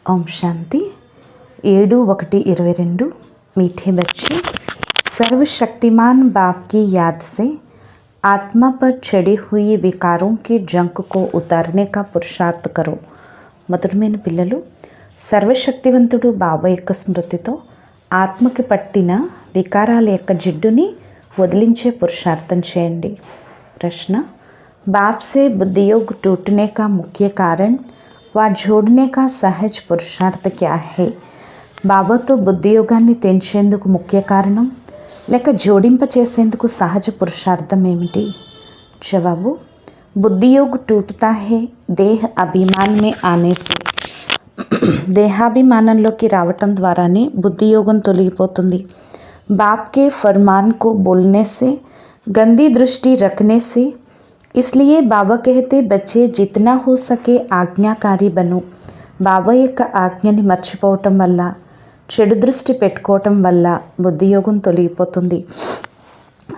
ओम शांति 7/1/22। मीठे बच्चे, सर्वशक्तिमान बाप की याद से आत्मा पर चढ़े हुए विकारों के जंक को उतारने का पुरुषार्थ करो। మధురమైన పిల్లలు, సర్వశక్తివంతుడు బాబా యొక్క స్మృతితో ఆత్మకి పట్టిన వికారాల యొక్క జిడ్డుని వదిలించే పురుషార్థం చేయండి। ప్రశ్న, बाप से बुद्धियोग टूटने का मुख्य कारण व जोड़ने का सहज पुरुषार्थ क्या है? బాబాతో బుద్ధియోగాన్ని తెంచేందుకు ముఖ్య కారణం లేక జోడింప చేసేందుకు సహజ పురుషార్థం ఏమిటి? జవాబు, बुद्धियोग टूटता है देह अभिमान में आने से। దేహాభిమానంలోకి రావటం ద్వారానే బుద్ధియోగం తొలగిపోతుంది। बाप के फरमान को बोलने से, गंदी दृष्टि रखने से। इसलिए बाबा कहते बच्चे जितना हो सके ఆజ్ఞాకారి బను। బాబా యొక్క ఆజ్ఞని మర్చిపోవటం వల్ల, చెడు దృష్టి పెట్టుకోవటం వల్ల బుద్ధియోగం తొలగిపోతుంది।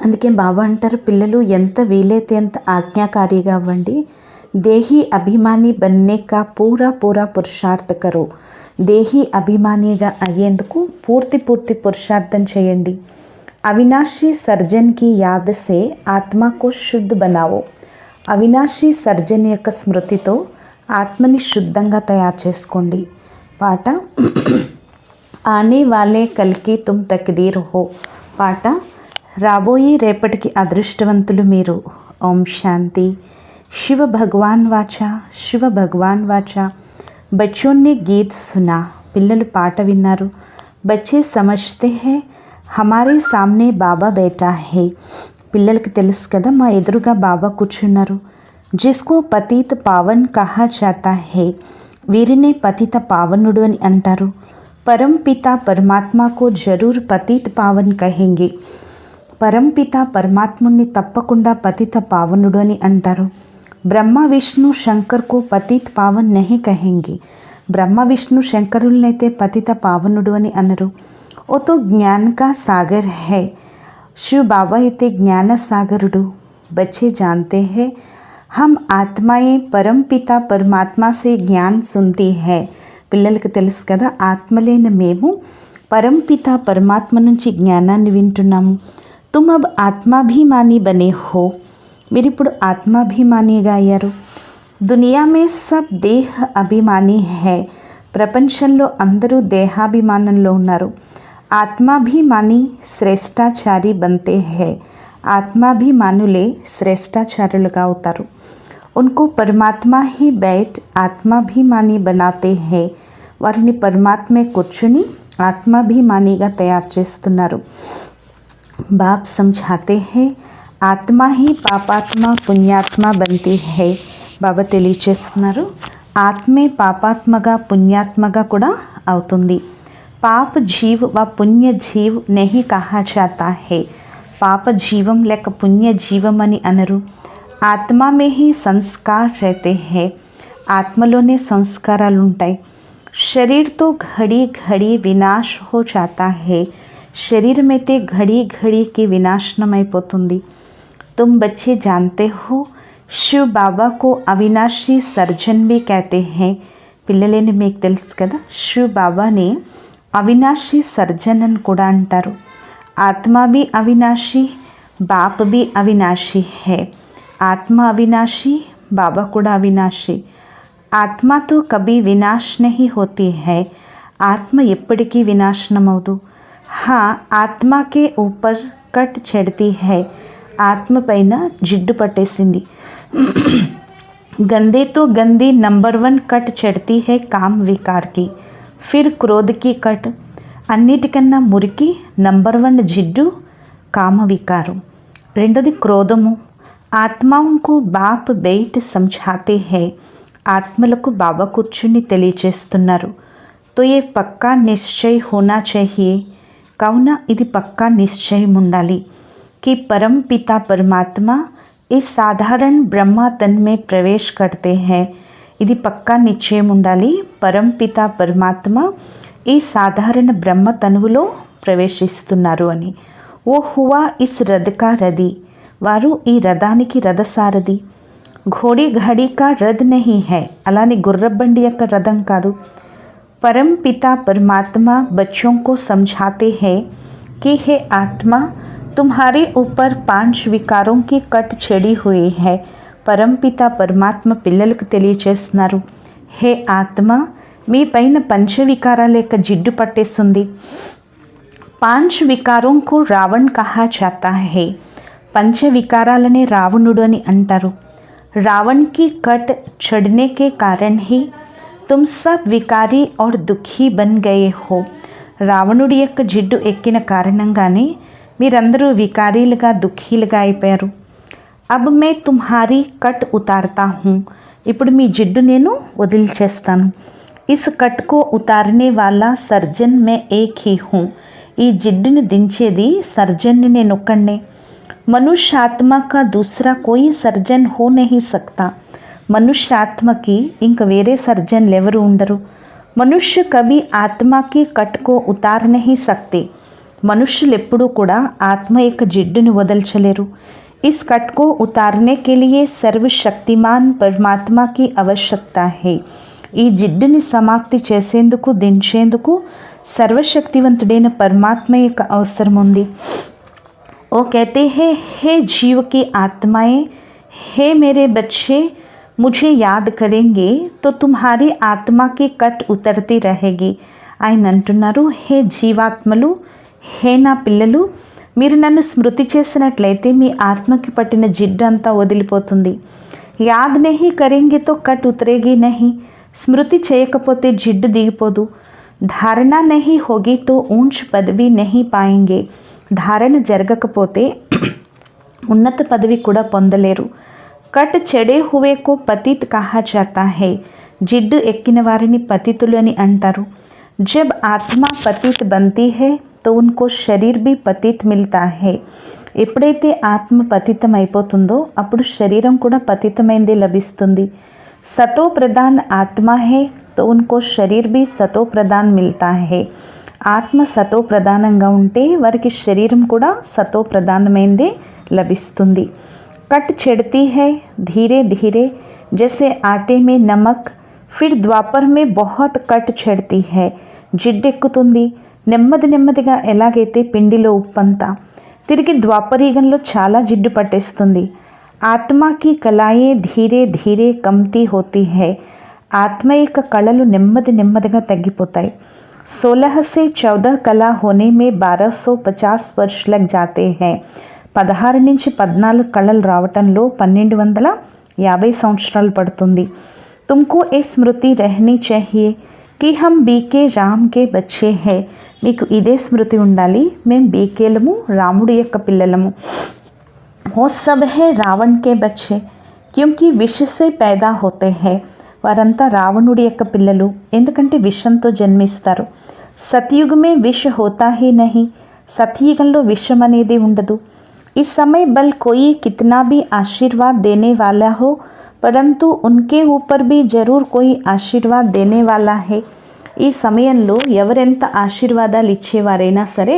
అందుకే బాబా అంటారు, పిల్లలు ఎంత వీలైతే అంత ఆజ్ఞాకారిగా అవ్వండి। దేహీ అభిమాని బన్నే కా పూరా పురుషార్థ కరో। దేహీ అభిమానిగా అయ్యేందుకు పూర్తి పురుషార్థం చేయండి। అవినాశీ సర్జన్ కి యాద్ సే ఆత్మా కో శుద్ధ బనావో। అవినాశీ సర్జన్ యొక్క స్మృతితో ఆత్మని శుద్ధంగా తయారు చేసుకోండి। పాట, ఆనే వాలే కల్కి తుమ్ తక్దీర్ హో। పాట, రాబోయే రేపటికి అదృష్టవంతులు మీరు। ఓం శాంతి। शिव भगवान वाचा बच्चों ने गीत सुना। పిల్లలు పాట విన్నారు। बच्चे समझते हैं हमारे सामने बाबा बैठा है। పిల్లలకి తెలుసు కదా, మా ఎదురుగా బాబా కూర్చున్నారు। जिसको पतित पावन कहा जाता है, వీరినే పతిత పావనుడు అని అంటారు। परम पिता परमात्मा को जरूर पतित पावन कहेंगे। పరంపిత పరమాత్ముని తప్పకుండా పతిత పావనుడు అని అంటారు। ब्रह्मा विष्णु शंकर को पतित पावन नहीं कहेंगे। ब्रह्म विष्णु शंकरुलनैते पतित पावनुडु అని అనరు। वो तो ज्ञान का सागर है। शिव बाबा అయితే జ్ఞాన సాగరుడు। बच्चे जानते हैं हम आत्माएं परम पिता परमात्मा से ज्ञान सुनती है। పిల్లలకు తెలుసు కదా, ఆత్మలైన మేము పరంపిత పరమాత్మ నుంచి జ్ఞానాన్ని వింటున్నాము। तुम अब आत्माभिमानी बने हो। మీరు ఇప్పుడు ఆత్మాభిమానిగా అయ్యారు। దునియా మే సబ్ దేహ అభిమాని హై। ప్రపంచంలో అందరూ దేహాభిమానంలో ఉన్నారు। ఆత్మాభిమాని శ్రేష్టాచారి బంతే హై। ఆత్మాభిమానులే శ్రేష్టాచారులుగా అవుతారు। ఉनको పరమాత్మా హీ బైట్ ఆత్మాభిమాని బనాతే హై। వారిని పరమాత్మే కూర్చుని ఆత్మాభిమానిగా తయారు చేస్తున్నారు। बाप समझाते हैं ఆత్మ ही పాపాత్మ పుణ్యాత్మ బంతి హై। బాబా తెలియచేస్తున్నారు, ఆత్మే పాపాత్మగా పుణ్యాత్మగా కూడా అవుతుంది। పాప జీవ్ వ పుణ్య జీవ్ నహీ కహా జాతా హై। పాప జీవం లేక పుణ్య జీవం అని అనరు। ఆత్మ మే హీ సంస్కార్ రహతే హై। ఆత్మలోనే సంస్కారాలు ఉంటాయి। శరీర్తో ఘడి ఘడి వినాశ్ హో జాతా హై। శరీరమైతే ఘడి ఘడికి వినాశనం అయిపోతుంది। तुम बच्चे जानते हो शिव बाबा को अविनाशी सर्जन भी कहते हैं। పిల్లలేని మీకు తెలుసు కదా, శివ్ బాబాని అవినాశీ సర్జన్ అని కూడా అంటారు। ఆత్మ भी अविनाशी, बाप भी अविनाशी है। ఆత్మ అవినాశి, బాబా కూడా అవినాశి। ఆత్మ तो कभी विनाश नहीं होती है। ఆత్మ ఎప్పటికీ వినాశనం అవదు। हाँ, आत्मा के ऊपर कट चढ़ती है। ఆత్మ పైన జిడ్డు పట్టేసింది। गंदे तो गंदी नंबर 1 कट चढ़ती है काम विकार की। फिर क्रोध की कट। అన్నిటికన్నా మురికి నంబర్ 1 జిడ్డు కామ వికారం। రెండోది క్రోధము। ఆత్మాకు బాప్ బైట్ సమझाते हैं। ఆత్మలకు బాబా కూర్చుని తెలియచేస్తున్నారు। तो ये पक्का निश्चय होना चाहिए। కావున ఇది పక్కా నిశ్చయం ఉండాలి कि परम पिता परमात्मा इस साधारण ब्रह्मा तन में प्रवेश करते हैं। ఇది పక్కా నిశ్చయం ఉండాలి, పరంపిత పరమాత్మ ఈ సాధారణ బ్రహ్మ తనువులో ప్రవేశిస్తున్నారు అని। ఓ హువా ఇస్ రథ్ కా రథి। వారు ఈ రథానికి రథసారథి। ఘోడి ఘడి కా రథ్ నహీ హై। అలానే గుర్రబండి యొక్క రథం కాదు। परम पिता परमात्मा बच्चों को समझाते हैं कि हे आत्मा, तुम्हारे ऊपर 5 వికారం की कट చెడి हुई है। परम पिता परमात्मा పిల్లలకు తెలియచేస్తున్నారు, హే ఆత్మ, మీ పైన పంచవికారాల యొక్క జిడ్డు పట్టేస్తుంది। 5 వికారం को रावण कहा जाता है। పంచవికారాలనే రావణుడు అని అంటారు। रावण की कट चढ़ने के कारण ही तुम सब विकारी और दुखी बन गए हो। రావణుడి యొక్క జిడ్డు ఎక్కిన కారణంగానే మీరందరూ వికారీలుగా దుఃఖీలుగా అయిపోయారు। अब मैं तुम्हारी कट उतारता हूँ। ఇప్పుడు మీ జిడ్డు నేను వదిలిచేస్తాను। इस कट को उतारने वाला सर्जन मैं एक ही हूँ। ఈ జిడ్డుని దించేది సర్జన్ని నేను ఒక్కడే। मनुष्य आत्मा का दूसरा कोई सर्जन हो नहीं सकता। मनुष्य आत्मा की इंक वेरे सर्जन लेवरू उंडरू। मनुष्य कभी आत्मा की कट को उतार नहीं सकते। मनुष्युలు ఎప్పుడూ కూడా ఆత్మ యొక్క జిడ్డుని వదల్చలేరు। इस कट को उतारने के लिए सर्वशक्तिमान परमात्मा की आवश्यकता है। ఈ జిడ్డుని సమాప్తి చేసేందుకు దించేందుకు సర్వశక్తివంతుడైన పరమాత్మ యొక్క అవసరం ఉంది। वो कहते हैं, हे जीव की आत्माएं, हे मेरे बच्चे, मुझे याद करेंगे तो तुम्हारी आत्मा की कट उतरती रहेगी। ఆయన అంటున్నారు, హే జీవాత్మలు, హే నా పిల్లలు, మీరు నన్ను స్మృతి చేసినట్లయితే మీ ఆత్మకి పట్టిన జిడ్డు అంతా వదిలిపోతుంది। యాద్ నహీ కరేంగే తో కట్ ఉతరేగి నహీ। స్మృతి చేయకపోతే జిడ్డు దిగిపోదు। ధారణ నహీ హోగి తో ఊంచ్ పదవి నహీ పాయింగే। ధారణ జరగకపోతే ఉన్నత పదవి కూడా పొందలేరు। కట్ చెడే హువే కో పతిత్ కహా జాతా హై। జిడ్డు ఎక్కిన వారిని పతితులు అని అంటారు। జబ్ ఆత్మ పతిత్ బంతీ హై తో ఉన్కో శరీర్ భీ పతిత్ మిల్తా హై। ఎప్పుడైతే ఆత్మ పతితం అయిపోతుందో అప్పుడు శరీరం కూడా పతితమైందే లభిస్తుంది। సతో ప్రధాన్ ఆత్మ హై తో ఉన్కో శరీర్ భీ సతో ప్రధాన్ మిల్తా హై। ఆత్మ సతో ప్రధానంగా ఉంటే వారికి శరీరం కూడా సతో ప్రధానమైందే లభిస్తుంది। కట్ చెడती है धीरे धीरे जैसे आटे में नमक। फिर द्वापर में बहुत कट చెడती है। జిడ్డెక్కుతుంది నెమ్మది నెమ్మదిగా ఎలాగైతే పిండిలో ఉప్పంతా। తిరిగి ద్వాపరయుగంలో చాలా జిడ్డు పట్టేస్తుంది। ఆత్మకి కళాయే ధీరే ధీరే కమ్తీ హోతీ హై। ఆత్మ యొక్క కళలు నెమ్మది నెమ్మదిగా తగ్గిపోతాయి। 16 से 14 कला होने में 1250 वर्ष लग जाते हैं। 16 నుంచి 14 కళలు రావటంలో 1250 సంవత్సరాలు పడుతుంది। तुमको ये स्मृति रहनी चाहिए कि हम बीके राम के बच्चे हैं। మీకు ఇదే స్మృతి ఉండాలి, మేము బీకేలము, రాముడి యొక్క పిల్లలము। वो सब है रावण के बच्चे क्योंकि विष से पैदा होते हैं। వారంతా రావణుడి యొక్క పిల్లలు, ఎందుకంటే విషంతో జన్మిస్తారు। సత్యుగ మే విష హోతా హీ నహీ। సత్యుగంలో విషం అనేది ఉండదు। इस समय बल कोई कितना भी आशीर्वाद देने वाला हो, परंतु उनके ऊपर भी जरूर कोई आशीर्वाद देने वाला है। ఈ సమయంలో ఎవరెంత ఆశీర్వాదాలు ఇచ్చేవారైనా సరే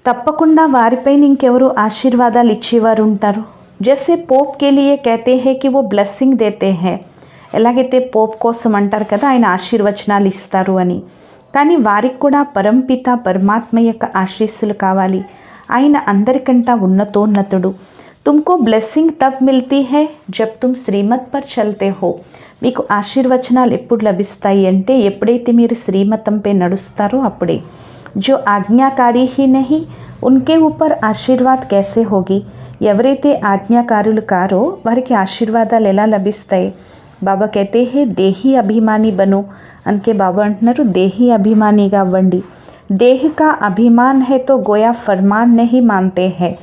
తప్పకుండా వారిపైన ఇంకెవరు ఆశీర్వాదాలు ఇచ్చేవారు ఉంటారు। जैसे पोप के लिए कहते हैं कि वो ब्लेसिंग देते हैं। ఎలాగైతే పోప్ కోసం అంటారు కదా, ఆయన ఆశీర్వచనాలు ఇస్తారు అని, కానీ వారికి కూడా పరంపిత పరమాత్మ యొక్క ఆశీస్సులు కావాలి। ఆయన అందరికంటా ఉన్నతోన్నతుడు। तुमको ब्लेसिंग तब मिलती है जब तुम శ్రీమత్ पर चलते हो। మీకు ఆశీర్వచనాలు ఎప్పుడు లభిస్తాయి అంటే ఎప్పుడైతే మీరు శ్రీమతంపై నడుస్తారో అప్పుడే। जो आज्ञाकारी ही नहीं उनके ऊपर आशीर्वाद कैसे होगी। ఎవరైతే ఆజ్ఞాకారులు కారో వారికి ఆశీర్వాదాలు ఎలా లభిస్తాయి। బాబా कहते हैं देही अभिमानी बनो। అందుకే బాబా అంటున్నారు దేహీ అభిమానిగా అవ్వండి। దేహ का अभिमान है तो गोया फरमान नहीं मानते हैं।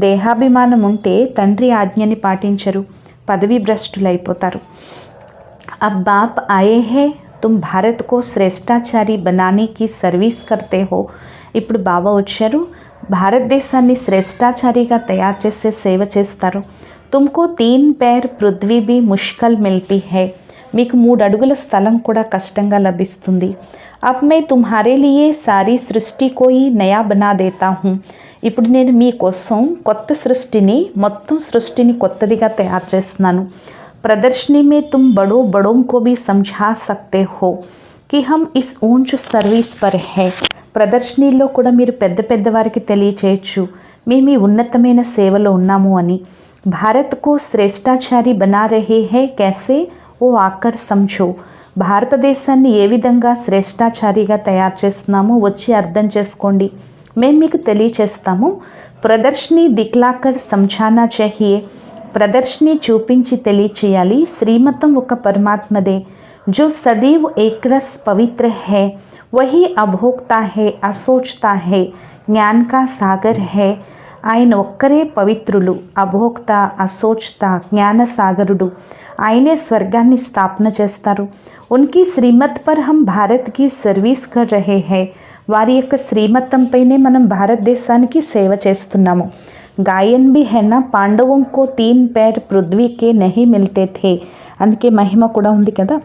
దేహాభిమానం ఉంటే తండ్రి ఆజ్ఞని పాటించరు, పదవి భ్రష్టులైపోతారు। अब बाप आए हैं, तुम भारत को श्रेष्ठाचारी बनाने की सर्विस करते हो। ఇప్పుడు బాబా వచ్చారు, భారతదేశాన్ని శ్రేష్టాచారిగా తయారు చేసే సేవ చేస్తారు। तुमको 3 पैर पृथ्वी भी मुश्किल मिलती है। మీకు 3 అడుగుల స్థలం కూడా కష్టంగా లభిస్తుంది। अब मैं तुम्हारे लिए सारी सृष्टि को ही नया बना देता हूँ। ఇప్పుడు నేను మీకోసం కొత్త సృష్టిని, మొత్తం సృష్టిని కొత్తదిగా తయారు చేస్తున్నాను। प्रदर्शनी में तुम बड़ों बड़ों को भी समझा सकते हो। कि हम इस ऊंच सर्विस पर है. ప్రదర్శనలో కూడా మీరు పెద్ద పెద్ద వారికి తెలియచేయచ్చు మేము ఈ ఉన్నతమైన సేవలో ఉన్నాము అని. भारत को శ్రేష్టాచారి బనా రహే హై कैसे ఓ ఆకర్ సమझो. భారతదేశాన్ని ఏ విధంగా శ్రేష్టాచారిగా తయారు చేస్తున్నామో వచ్చి అర్థం చేసుకోండి, మేము మీకు తెలియచేస్తాము. ప్రదర్శని దిక్లాకర్ సమझाना चाहिए. ప్రదర్శని చూపించి తెలియచేయాలి. శ్రీమతం ఒక పరమాత్మదే. जो सदैव एकरस पवित्र है वही अभोक्ता है, असोचता है, ज्ञान का सागर है. ఆయన ఒక్కరే పవిత్రులు, అభోక్త, అసోచ్త, జ్ఞాన సాగరుడు. ఆయనే స్వర్గాన్ని స్థాపన చేస్తారు. ఉన్కి శ్రీమత్ పర్ హమ్ భారత్కి సర్వీస్ కర్ రహే హై. వారి యొక్క శ్రీమతంపైనే మనం భారతదేశానికి సేవ చేస్తున్నాము. గాయన్ బి హెనా పాండవం కో 3 पैर పృథ్వీ కే నహీ మిల్తే థే. అందుకే మహిమ కూడా ఉంది కదా,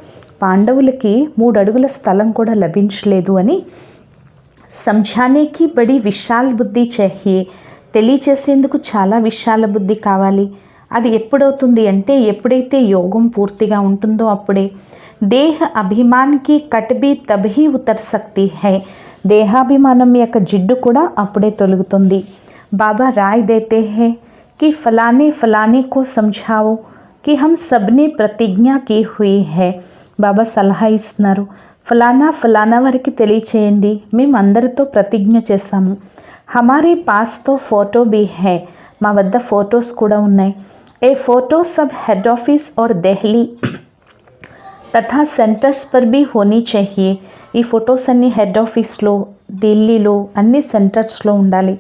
పాండవులకి 3 అడుగుల స్థలం కూడా లభించలేదు అని. సమझाने బడి విశాల బుద్ధి चाहिए. తెలియచేసేందుకు చాలా విశాల బుద్ధి కావాలి. అది ఎప్పుడవుతుంది అంటే ఎప్పుడైతే యోగం పూర్తిగా ఉంటుందో అప్పుడే. దేహ అభిమాన్కి కట్బి తభీ ఉతర్ సక్తి హై. దేహాభిమానం యొక్క జిడ్డు కూడా అప్పుడే తొలగుతుంది. బాబా రాయ్ దేతే హై कि फलाने फलाने को समझाओ कि हम सबने प्रतिज्ञा की हुई है. బాబా సలహా ఇస్తున్నారు, ఫలానా ఫలానా వారికి తెలియచేయండి, మేము అందరితో ప్రతిజ్ఞ చేశాము. हमारे पास तो फोटो भी है. మా వద్ద ఫొటోస్ కూడా ఉన్నాయి. ఏ फोटो सब हेड ऑफिस और दिल्ली तथा सेंटर्स पर भी होनी चाहिए. ఈ ఫొటోస్ అన్ని హెడ్ ఆఫీస్లో, ఢిల్లీలో, అన్ని సెంటర్స్లో ఉండాలి.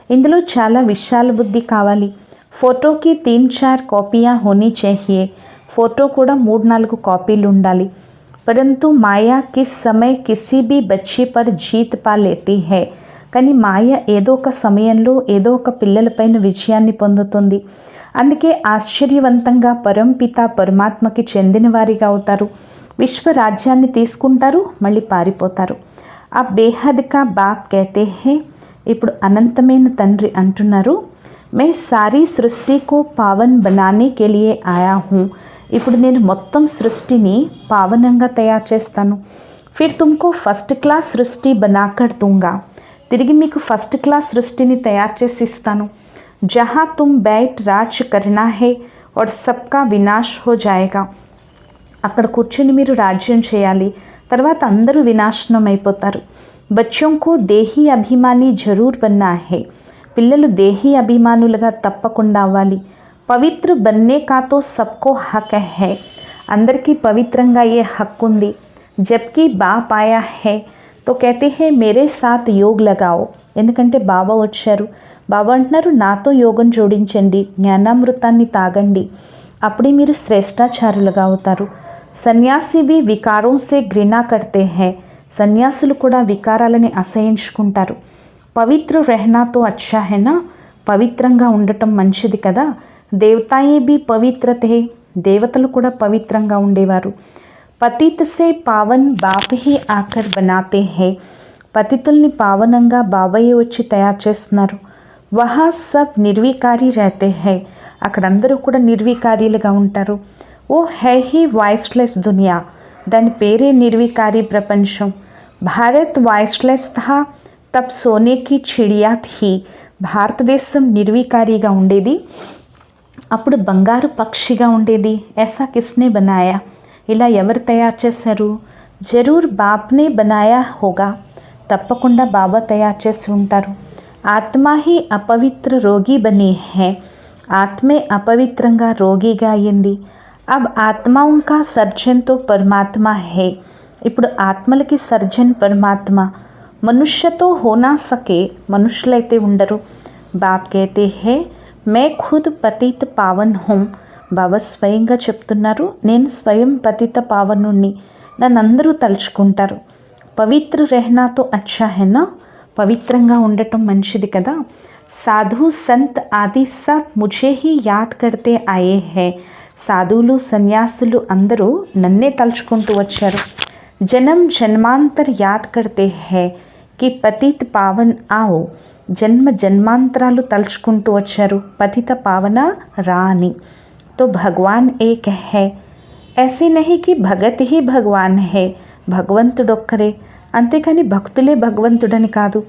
ఇందులో చాలా విశాల బుద్ధి కావాలి. ఫోటోకి 3-4 కాపీయా హోనీ चाहिए. ఫోటో కూడా 3-4 కాపీలు ఉండాలి. परंतु माया किस समय किसी भी बच्चे पर जीत पा लेती है. కానీ మాయ ఏదో ఒక సమయంలో ఏదో ఒక పిల్లలపైన విజయాన్ని పొందుతుంది. అందుకే ఆశ్చర్యవంతంగా పరంపిత పరమాత్మకి చెందిన వారిగా అవుతారు. విశ్వరాజ్యాన్ని తీసుకుంటారు, మళ్ళీ పారిపోతారు. ఆ బేహద్ కా బాప్ कहते हैं. ఇప్పుడు అనంతమైన తండ్రి అంటున్నారు, मैं सारी सृष्टि को पावन बनाने के लिए आया हूँ. ఇప్పుడు నేను మొత్తం సృష్టిని పావనంగా తయారు చేస్తాను. ఫిర్ తుమ్కో ఫస్ట్ క్లాస్ సృష్టి బనాకర్ दूंगा. తిరిగి మీకు ఫస్ట్ క్లాస్ సృష్టిని తయారు చేసి ఇస్తాను. జహా తుమ్ బైట్ రాజ్ కర్నా హే और सबका వినాశ్ హో జాయేగా. అక్కడ కూర్చొని మీరు రాజ్యం చేయాలి, తర్వాత అందరూ వినాశనం అయిపోతారు. బచ్చోంకు దేహీ అభిమాని జరూర్ బన్నా హే. పిల్లలు దేహీ అభిమానులుగా తప్పకుండా అవ్వాలి. పవిత్ర బన్నే కా తో సబ్కో హక్ హై. అందరికీ పవిత్రంగా అయ్యే హక్కు ఉంది. జబ్కి బాప్ ఆయా హై తో कहते हैं मेरे साथ योग लगाओ. ఎందుకంటే బాబా వచ్చారు. బాబా అంటున్నారు, నాతో యోగం జోడించండి, జ్ఞానామృతాన్ని తాగండి, అప్పుడే మీరు శ్రేష్టాచారులుగా అవుతారు. సన్యాసి भी వికారోं से घृणा करते हैं. సన్యాసులు కూడా వికారాలని అసహించుకుంటారు. పవిత్ర रहना तो अच्छा है ना. పవిత్రంగా ఉండటం మంచిది కదా. దేవతాయే भी పవిత్ర थे. దేవతలు కూడా పవిత్రంగా ఉండేవారు. పతిత్ సే పావన్ బాప్ హీ ఆకర్ బనాతే హై. పతితుల్ని పావనంగా బాబాయే వచ్చి తయారు చేస్తున్నారు. వహా సబ్ నిర్వికారి రహతే హై. అక్కడందరూ కూడా నిర్వికారీలుగా ఉంటారు. ఓ హై హీ వాయిస్లెస్ దునియా. దాని పేరే నిర్వికారి ప్రపంచం. భారత్ వాయిస్లెస్ థా తబ్ సోనేకి చిడియా థీ. భారతదేశం నిర్వికారిగా ఉండేది, అప్పుడు బంగారు పక్షిగా ఉండేది. ऐसा किसने बनाया. ఇలా ఎవరు తయారు చేశారు. జరూర్ బాప్నే బనాయా హోగా. తప్పకుండా బాబా తయారు చేసి ఉంటారు. ఆత్మా హీ అపవిత్ర రోగి బనీ హై. ఆత్మే అపవిత్రంగా రోగిగా అయ్యింది. అబ్ ఆత్మాओं का सर्जन तो परमात्मा है. ఇప్పుడు ఆత్మలకి సర్జన్ పరమాత్మ. మనుష్యతో హోనా సకే. మనుషులైతే ఉండరు. బాప్ कहते हैं मैं खुद पतित पावन हूँ. బాబా స్వయంగా చెప్తున్నారు, నేను స్వయం పతిత పావనుణ్ణి, నన్ను అందరూ తలుచుకుంటారు. పవిత్ర రెహనాతో అచ్చా హెనా. పవిత్రంగా ఉండటం మంచిది కదా. సాధు సంత్ ఆది సబ్ ముఝే హీ యాద్ కర్తే ఆయే హై. సాధువులు సన్యాసులు అందరూ నన్నే తలుచుకుంటూ వచ్చారు. జనం జన్మాంతర్ యాద్ కర్తే హై కి పతిత్ పావన్ ఆవో. జన్మ జన్మాంతరాలు తలుచుకుంటూ వచ్చారు, పతిత పావన రా అని. तो भगवान एक है. ऐसे नहीं कि भगत ही भगवान है. భగవంతుడొక్కరే, అంతేకాని భక్తులే భగవంతుడని కాదు.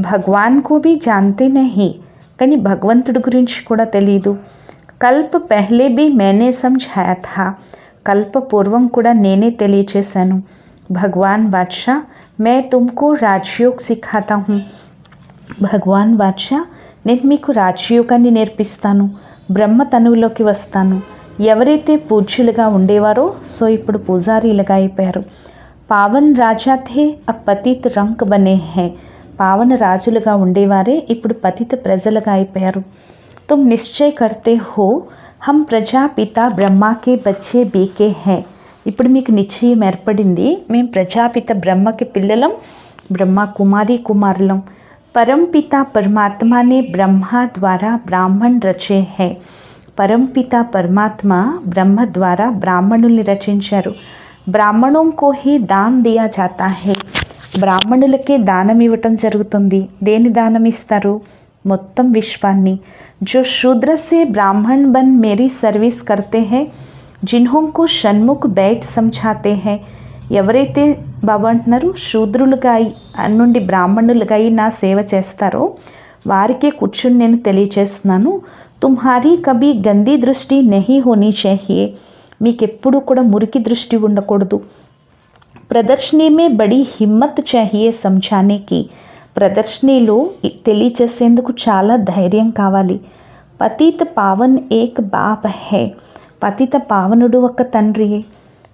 భగవాన్ కో భీ జాన్తే నహీ, కానీ భగవంతుడి గురించి కూడా తెలీదు. కల్ప పెహ్లే భీ మేనే సమఝాయా థా, కల్ప పూర్వం కూడా నేనే తెలియచేశాను. భగవాన్ బాద్షా మే తుమ్కో రాజయోగ్ సిఖాతా హూँ, భగవాన్ బాద్షా నేను మీకు రాజయోగాన్ని నేర్పిస్తాను, బ్రహ్మ తనువులోకి వస్తాను. ఎవరైతే పూజ్యులుగా ఉండేవారో సో ఇప్పుడు పూజారీలుగా అయిపోయారు. పావన్ రాజా థే అబ్ పతిత్ రంక్ బనే హై, పావన రాజులుగా ఉండేవారే ఇప్పుడు పతిత ప్రజలుగా అయిపోయారు. తుమ్ నిశ్చయ కర్తే హో హమ్ ప్రజాపిత బ్రహ్మాకే బచ్చే బీకే హై, ఇప్పుడు మీకు నిశ్చయం ఏర్పడింది, మేము ప్రజాపిత బ్రహ్మకి పిల్లలం, బ్రహ్మ కుమారి కుమారులం. परमपिता परमात्मा ने ब्रह्मा द्वारा ब्राह्मण रचे हैं, परमपिता परमात्मा ब्रह्म द्वारा ब्राह्मणुल्ని రచించారు. బ్రాహ్మణों को ही दान दिया जाता है, బ్రాహ్మణులకే దానం ఇవ్వటం జరుగుతుంది. దేని దానం ఇస్తారు? మొత్తం విశ్వాన్ని. जो शूद्र से ब्राह्मण बन मेरी सर्विस करते हैं, जिन्हों को षण्मुख बैठ समझाते हैं, ఎవరైతే బాబా అంటున్నారు శూద్రులుగా నుండి బ్రాహ్మణులుగా నా సేవ చేస్తారో వారికే కూర్చుని నేను తెలియచేస్తున్నాను. తుమ్హారీ కభీ గందీ దృష్టి నహీ హోనీ చాహియే, మీకెప్పుడు కూడా మురికి దృష్టి ఉండకూడదు. ప్రదర్శనీ మే బడి హిమ్మత్ చాహియే సమఝానేకి, ప్రదర్శనీలో తెలియచేసేందుకు చాలా ధైర్యం కావాలి. పతిత పావన్ ఏక్ బాప్ హై, పతిత పావనుడు ఒక తండ్రియే.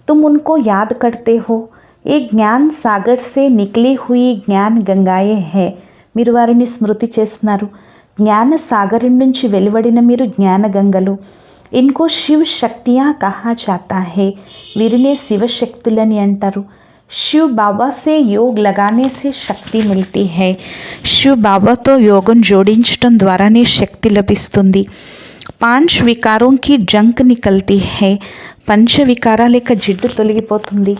तुम उनको याद करते हो, ये ज्ञान सागर से निकली हुई ज्ञान गंगाए है, మీరు వారిని స్మృతి చేస్తున్నారు. జ్ఞాన సాగరం నుంచి వెలువడిన మీరు జ్ఞాన గంగలు. ఇన్కో శివ శక్తియా కహా జాతా హే, వీరినే శివశక్తులని అంటారు. శివ్ బాబా సే యోగ్ లగానే సే శక్తి మిల్తీ హై, శివ్ బాబాతో యోగం జోడించడం ద్వారానే శక్తి లభిస్తుంది. పాంచ్ వికారోంకి జంక్ నికల్తీ హై, పంచ వికారాల యొక్క జిడ్డు తొలగిపోతుంది.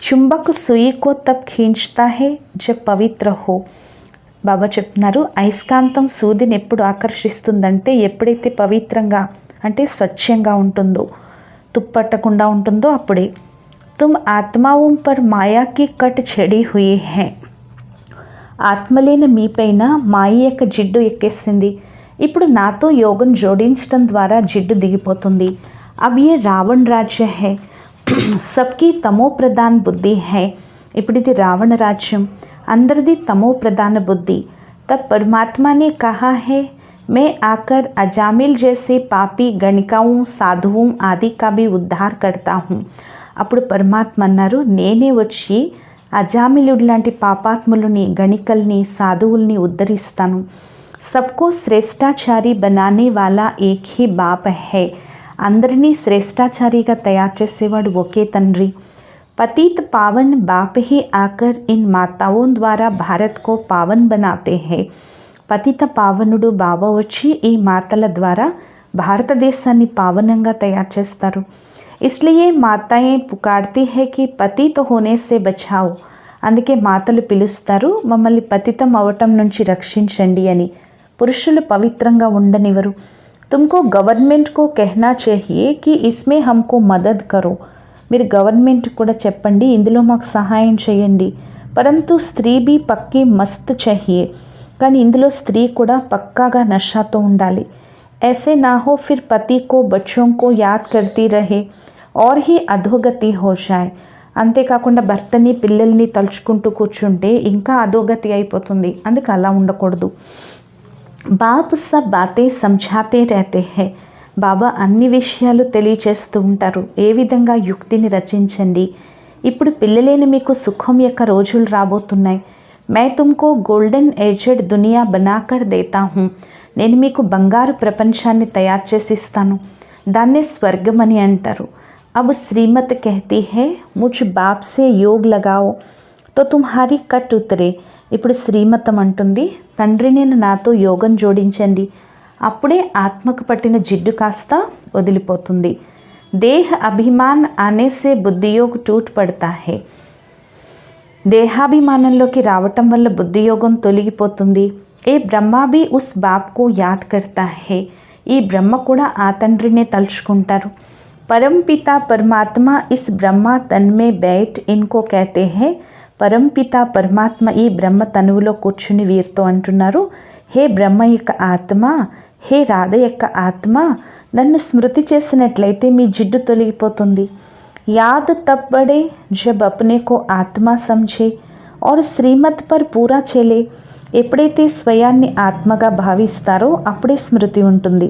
చుంబక్ సుయికో తబ్ ఖీంచ్తా హే జబ్ పవిత్ర హో, బాబా చెప్తున్నారు అయస్కాంతం సూదిని ఎప్పుడు ఆకర్షిస్తుందంటే ఎప్పుడైతే పవిత్రంగా అంటే స్వచ్ఛంగా ఉంటుందో, తుప్పట్టకుండా ఉంటుందో అప్పుడే. తుమ్ ఆత్మాओं पर మాయా की కట్ చెడి హుయి హై, ఆత్మలేని మీపైన మాయ యొక్క జిడ్డు ఎక్కేసింది. ఇప్పుడు నాతో యోగం జోడించడం ద్వారా జిడ్డు దిగిపోతుంది. अब ये रावण राज्य है, सबकी तमो प्रधान बुद्धि है, ఇప్పుడు ఇది రావణ రాజ్యం, అందరిది తమో ప్రధాన బుద్ధి. तब परमात्मा ने कहा है मैं आकर अजामिल जैसे पापी गणिकाओं साधुओं आदि का भी उद्धार करता हूँ, అప్పుడు పరమాత్మ అన్నారు నేనే వచ్చి అజామిలుడు లాంటి పాపాత్ములని గణికల్ని సాధువుల్ని ఉద్ధరిస్తాను. सबको श्रेष्ठाचारी बनाने वाला एक ही बाप है, అందరినీ శ్రేష్టాచారిగా తయారు చేసేవాడు ఒకే తండ్రి. पतित पावन बाप ही आकर इन माताओं द्वारा भारत को पावन बनाते हैं, పతిత పావనుడు బాబా వచ్చి ఈ మాతల ద్వారా భారతదేశాన్ని పావనంగా తయారు చేస్తారు. इसलिए माताएं पुकारती है कि पतित होने से बचाओ, అందుకే మాతలు పిలుస్తారు మమ్మల్ని పతితం అవటం నుంచి రక్షించండి అని. పురుషులు పవిత్రంగా ఉండనివ్వరు. तुमको गवर्नमेंट को कहना चाहिए कि इसमें हमको मदद करो, మీరు గవర్నమెంట్ కూడా చెప్పండి ఇందులో మాకు సహాయం చేయండి. పరంతు స్త్రీ బి పక్కి మస్త్ चाहिए, కానీ ఇందులో స్త్రీ కూడా పక్కాగా నషాతో ఉండాలి. ऐसे ना हो फिर पति को बच्चों को याद करती रहे और ही अधोगति हो जाए, అంతేకాకుండా భర్తని పిల్లల్ని తలుచుకుంటూ కూర్చుంటే ఇంకా అధోగతి అయిపోతుంది, అందుకే అలా ఉండకూడదు. బాప్ సబ్ బాతే సమఝాతే రహతే హై, బాబా అన్ని విషయాలు తెలియచేస్తూ ఉంటారు. ఏ విధంగా యుక్తిని రచించండి. ఇప్పుడు పిల్లలేని మీకు సుఖం యొక్క రోజులు రాబోతున్నాయి. मै तुमको గోల్డెన్ ఏజెడ్ దునియా బనాకర్ దేతా హూँ, నేను మీకు బంగారు ప్రపంచాన్ని తయారు చేసి ఇస్తాను, దాన్నే స్వర్గం అని అంటారు. अब श्रीमत कहती है मुझ बाप से योग लगाओ तो तुम्हारी कट उतरे, ఇప్పుడు శ్రీమతం అంటుంది తండ్రి నేను నాతో యోగం జోడించండి, అప్పుడే ఆత్మకు పట్టిన జిడ్డు కాస్త వదిలిపోతుంది. దేహ అభిమాన్ ఆనే సే బుద్ధియోగ్ టూట్ పడతా హే, దేహాభిమానంలోకి రావటం వల్ల బుద్ధియోగం తొలగిపోతుంది. ఏ బ్రహ్మ భీ ఉస్ బాప్ కో యాద్ కర్తా హే, ఈ బ్రహ్మ కూడా ఆ తండ్రినే తలుచుకుంటారు. परमपिता परमात्मा इस ब्रह्मा तन में बैठ इनको कहते हैं। పరంపిత పరమాత్మ ఈ బ్రహ్మ తనువులో కూర్చుని వీరితో అంటున్నారు, హే బ్రహ్మ యొక్క ఆత్మ, హే రాధ యొక్క ఆత్మ, నన్ను స్మృతి చేసినట్లయితే మీ జిడ్డు తొలగిపోతుంది. याद तब बढ़े जब अपने को आत्मा समझे और శ్రీమత్ పర్ పూరా చెలే. ఎప్పుడైతే స్వయాన్ని ఆత్మగా భావిస్తారో అప్పుడే స్మృతి ఉంటుంది,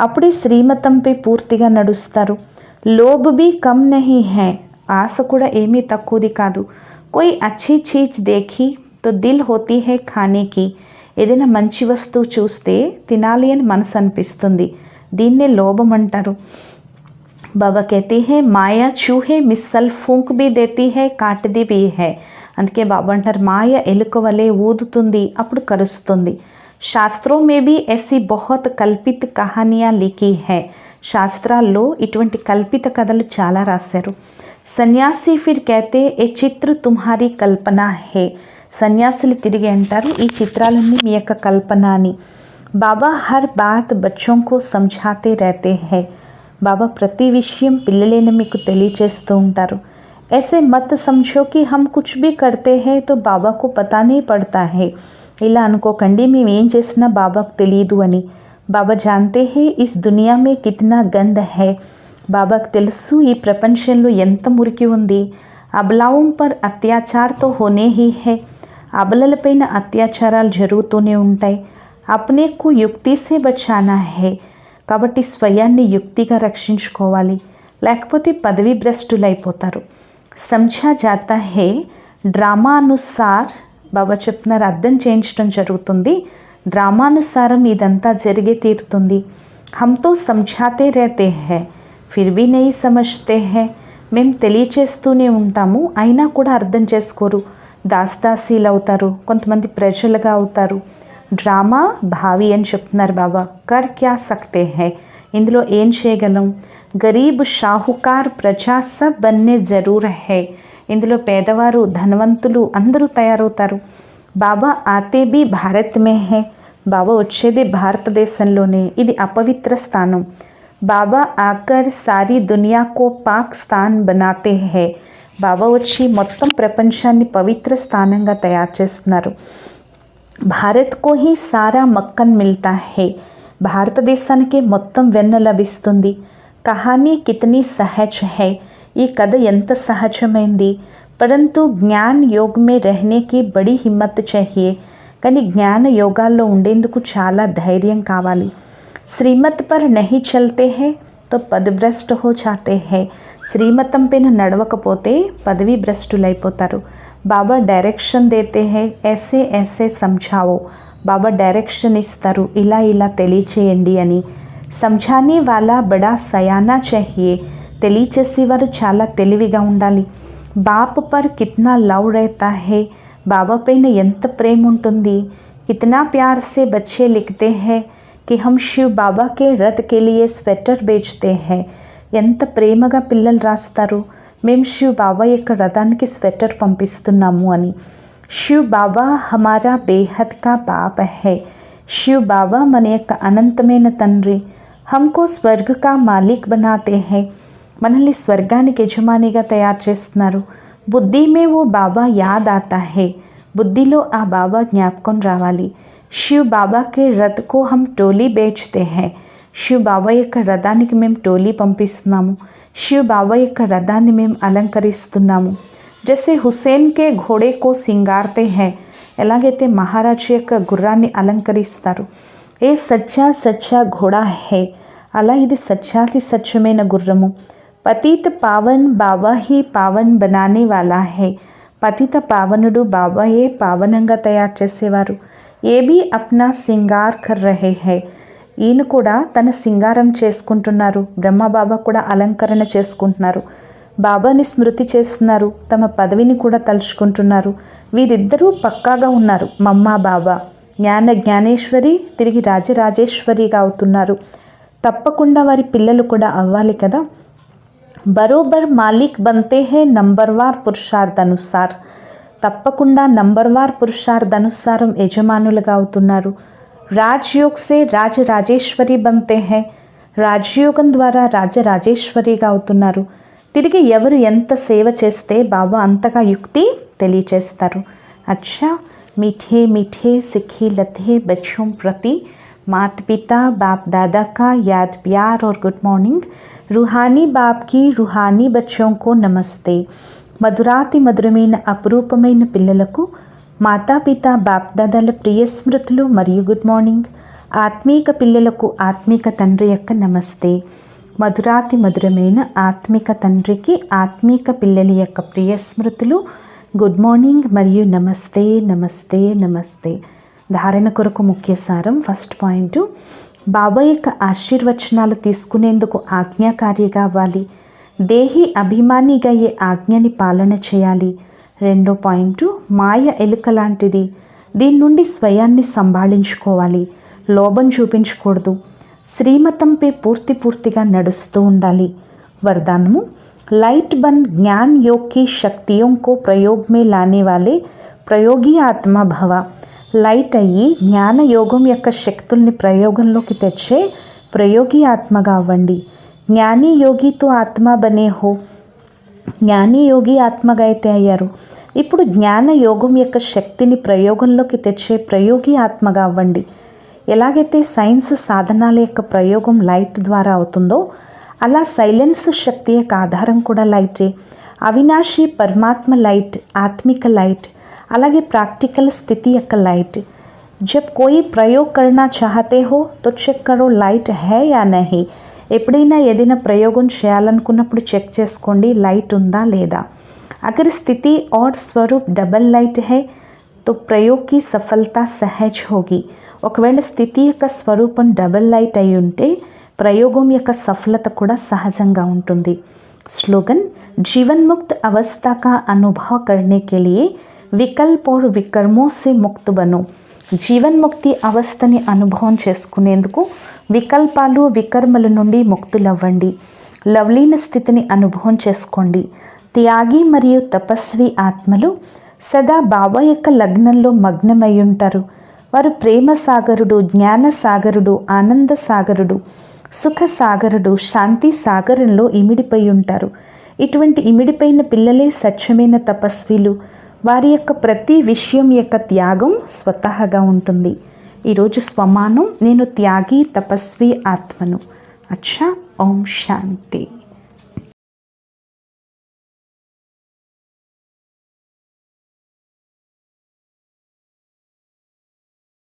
అప్పుడే శ్రీమతంపై పూర్తిగా నడుస్తారు. లోభ్ భీ కమ్ నహీ హై, ఆశ కూడా ఏమీ తక్కువది కాదు. कोई अच्छी चीज़ देखी तो दिल होती है खाने की. ఏదైనా మంచి వస్తువు చూస్తే తినాలి అని మనసు అనిపిస్తుంది, దీన్నే లోభం అంటారు. బాబా कहते हैं మాయా చూహే మిస్సల్ ఫూంక్ भी देती है काटदी भी है. అందుకే బాబా అంటారు మాయ ఎలుక వలె ఊదుతుంది అప్పుడు కరుస్తుంది. శాస్త్రోं में भी ऐसी बहुत కల్పిత కహానియా లిఖీ है. శాస్త్రాల్లో ఇటువంటి కల్పిత కథలు చాలా రాశారు. సన్యాసి ఫిర్ कहते ఏ చిత్ర తుమ్హారీ కల్పన హే. సన్యాసులు తిరిగి అంటారు ఈ చిత్రాలన్నీ మీ యొక్క కల్పన అని. బాబా హర్ బాత్ బచ్చోं को समझाते रहते हैं. బాబా ప్రతి విషయం పిల్లలైన మీకు తెలియచేస్తూ ఉంటారు. ऐसे मत समझो कि हम कुछ भी करते हैं तो बाबा को पता नहीं पड़ता है. ఇలా అనుకోకండి మేము ఏం చేసినా బాబాకు తెలియదు అని. బాబా जानते हैं इस दुनिया में कितना गंद है. బాబాకు తెలుసు ఈ ప్రపంచంలో ఎంత మురికి ఉంది. అబలాओं पर अत्याचार तो होने ही है. అబలలపైన అత్యాచారాలు జరుగుతూనే ఉంటాయి. अपने को युक्ति से बचाना है. కాబట్టి స్వయాన్ని యుక్తిగా రక్షించుకోవాలి, లేకపోతే పదవి భ్రష్టులైపోతారు. समझा जाता है డ్రామానుసార్. బాబా చెప్తున్నారు అర్థం చేయించడం జరుగుతుంది, డ్రామానుసారం ఇదంతా జరిగే తీరుతుంది. हम तो समझाते रहते हैं फिर भी नहीं समझते हैं. మేము తెలియచేస్తూనే ఉంటాము అయినా కూడా అర్థం చేసుకోరు. దాసదాసీలు అవుతారు, కొంతమంది ప్రజలుగా అవుతారు. డ్రామా భావి అని చెప్తున్నారు బాబా. కర్ క్యా సక్తే హై, ఇందులో ఏం చేయగలం. గరీబ్ షాహుకార్ ప్రజా సబ్ బన్నే జరూర్ హై. ఇందులో పేదవారు ధనవంతులు అందరూ తయారవుతారు. బాబా ఆతే బి భారత్ మే హై. బాబా వచ్చేది భారతదేశంలోనే, ఇది అపవిత్ర స్థానం. బాబా ఆకర్ సారీ దునియా కో పాక్ స్థాన్ బనాతే హై. బాబా వచ్చి మొత్తం ప్రపంచాన్ని పవిత్ర స్థానంగా తయారు చేస్తున్నారు. భారత్ కో హీ సారా మక్కన్ మిల్తా హై. భారతదేశానికి మొత్తం వెన్న లభిస్తుంది. కహానీ కితనీ సహజ్ హై. ఈ కథ ఎంత సహజమైంది. పరంతు జ్ఞాన్ యోగ్ మే రహనేకి బడి హిమ్మత్ చాహియే. కానీ జ్ఞాన యోగాల్లో ఉండేందుకు చాలా ధైర్యం కావాలి. శ్రీమత్ పర్ నహీ చల్తే హై తో పదభ్రష్ట హో జాతే హై. శ్రీమతం పైన నడవకపోతే పదవి భ్రష్టులైపోతారు. బాబా డైరెక్షన్ దేతే హై, ऐसे ऐसे समझाओ. బాబా డైరెక్షన్ ఇస్తారు, ఇలా ఇలా తెలియచేయండి అని. समझाने वाला बड़ा सयाना चाहिए. తెలియచేసేవారు చాలా తెలివిగా ఉండాలి. బాప్ పర్ కిత్నా లవ్ रहता है. బాబా పైన ఎంత ప్రేమ ఉంటుంది. कितना प्यार से बच्चे लिखते हैं कि हम शिव बाबा के रथ के लिए स्वेटर बेचते हैं. ఎంత ప్రేమగా పిల్లలు రాస్తారు, మేము శివ్ బాబా యొక్క రథానికి స్వెటర్ పంపిస్తున్నాము అని. శివ్ బాబా హమారా బేహద్ కా బాప్ హై. శివ్ బాబా మన యొక్క అనంతమైన తండ్రి. హమ్కో స్వర్గ కా మాలిక్ బనాతే హై. మనల్ని స్వర్గానికి యజమానిగా తయారు చేస్తున్నారు. బుద్ధి మే ఓ బాబా యాద్ ఆతా హై. బుద్ధిలో ఆ బాబా జ్ఞాపకం రావాలి. శివ్ బాబా కే రథ్ కో హమ్ టోలీ బేచ్తే హై. శివ్ బాబా యొక్క రథానికి మేము టోలీ పంపిస్తున్నాము. శివ్ బాబా యొక్క రథాన్ని మేము అలంకరిస్తున్నాము. జైసే హుసేన్ కే ఘోడే కో సింగార్తే హై. ఎలాగైతే మహారాజు యొక్క గుర్రాన్ని అలంకరిస్తారు. ఏ సచ్చా సచ్చా ఘోడా హై. అలా ఇది సచ్చాతి సత్యమైన గుర్రము. పతిత పావన్ బాబా హీ పావన్ బనానే వాలా హై. పతిత పావనుడు బాబాయే పావనంగా తయారు చేసేవారు. ఏ భీ అప్నా సింగార్ కర్ రహే హై. ఈయన కూడా తన సింగారం చేసుకుంటున్నారు. బ్రహ్మబాబా కూడా అలంకరణ చేసుకుంటున్నారు. బాబాని స్మృతి చేస్తున్నారు, తమ పదవిని కూడా తలుచుకుంటున్నారు. వీరిద్దరూ పక్కాగా ఉన్నారు. మమ్మా బాబా జ్ఞాన జ్ఞానేశ్వరి తిరిగి రాజరాజేశ్వరిగా అవుతున్నారు. తప్పకుండా వారి పిల్లలు కూడా అవ్వాలి కదా. బరోబర్ మాలిక్ బంతే హే నంబర్వార్ పురుషార్థ అనుసార్. తప్పకుండా నంబర్వార్ పురుషార్థ అనుసారం యజమానులుగా అవుతున్నారు. రాజయోగ్ సే రాజరాజేశ్వరి బంతే హై. రాజయోగం ద్వారా రాజరాజేశ్వరిగా అవుతున్నారు. తిరిగి ఎవరు ఎంత సేవ చేస్తే బాబా అంతగా యుక్తి తెలియచేస్తారు. అచ్చా, మీఠే మీఠే సిఖీ లతే బచ్చోं ప్రతి माता पिता बाप दादा का याद प्यार और गुड मॉर्निंग. रूहानी बाप की रूहानी बच्चों को नमस्ते. మధురాతి మధురమైన అపురూపమైన పిల్లలకు మాతాపిత బాప్దాదాల ప్రియ స్మృతులు మరియు గుడ్ మార్నింగ్. ఆత్మీక పిల్లలకు ఆత్మీక తండ్రి యొక్క నమస్తే. మధురాతి మధురమైన ఆత్మిక తండ్రికి ఆత్మీక పిల్లల యొక్క ప్రియ స్మృతులు, గుడ్ మార్నింగ్ మరియు నమస్తే నమస్తే నమస్తే. ధారణ కొరకు ముఖ్య సారం. ఫస్ట్ పాయింట్, బాబా యొక్క ఆశీర్వచనాలు తీసుకునేందుకు ఆజ్ఞాకారిగా అవ్వాలి. దేహి అభిమానిగా ఏ ఆజ్ఞని పాలన చేయాలి. రెండో పాయింట్, మాయ ఎలుక లాంటిది, దీని నుండి స్వయాన్ని సంభాళించుకోవాలి. లోభం చూపించకూడదు. శ్రీమతంపై పూర్తిగా నడుస్తూ ఉండాలి. వరదానము, लाइट बन ज्ञान योग की शक्तियों को प्रयोग में लाने वाले ప్రయోగి ఆత్మ భవ. లైట్ అయ్యి జ్ఞాన యోగం యొక్క శక్తుల్ని ప్రయోగంలోకి తెచ్చే ప్రయోగి ఆత్మగా అవ్వండి. జ్ఞాని యోగితో ఆత్మ బనే హో. జ్ఞాని యోగి ఆత్మగా అయితే అయ్యారు, ఇప్పుడు జ్ఞాన యోగం యొక్క శక్తిని ప్రయోగంలోకి తెచ్చే ప్రయోగి ఆత్మగా అవ్వండి. ఎలాగైతే సైన్స్ సాధనాల యొక్క ప్రయోగం లైట్ ద్వారా అవుతుందో, అలా సైలెన్స్ శక్తి యొక్క ఆధారం కూడా లైటే. అవినాశి పరమాత్మ లైట్, ఆత్మిక లైట్, అలాగే ప్రాక్టికల్ స్థితి యొక్క లైట్. జబ్ కోయి ప్రయోగ్ కర్నా చాహతే హో తో చెక్ కరో లైట్ హై యా నహీ. ఎప్పుడైనా ఏదైనా ప్రయోగం చేయాలనుకున్నప్పుడు చెక్ చేసుకోండి లైట్ ఉందా లేదా. అగర్ స్థితి और స్వరూప్ డబల్ లైట్ హై తో ప్రయోగ్ కి సఫలత సహజ్ హోగి. ఒకవేళ స్థితి యొక్క స్వరూపం డబల్ లైట్ అయి ఉంటే ప్రయోగం యొక్క సఫలత కూడా సహజంగా ఉంటుంది. స్లోగన్, జీవన్ ముక్త అవస్థ కా అనుభవ కర్నే కే లియే వికల్ప్ और వికర్మోं से ముక్త బనో. జీవన్ముక్తి అవస్థని అనుభవం చేసుకునేందుకు వికల్పాలు వికర్మల నుండి ముక్తులవ్వండి. లవ్లీన స్థితిని అనుభవం చేసుకోండి. త్యాగి మరియు తపస్వి ఆత్మలు సదా బాబా యొక్క లగ్నంలో మగ్నమై ఉంటారు. వారు ప్రేమ సాగరుడు, జ్ఞాన సాగరుడు, ఆనంద సాగరుడు, సుఖ సాగరుడు, శాంతి సాగరంలో ఇమిడిపోయి ఉంటారు. ఇటువంటి ఇమిడిపోయిన పిల్లలే సత్యమైన తపస్విలు. వారి యొక్క ప్రతి విషయం యొక్క త్యాగం స్వతహాగా ఉంటుంది. ఈరోజు స్వమానం, నేను త్యాగి తపస్వి ఆత్మను. అచ్చా, ఓం శాంతి.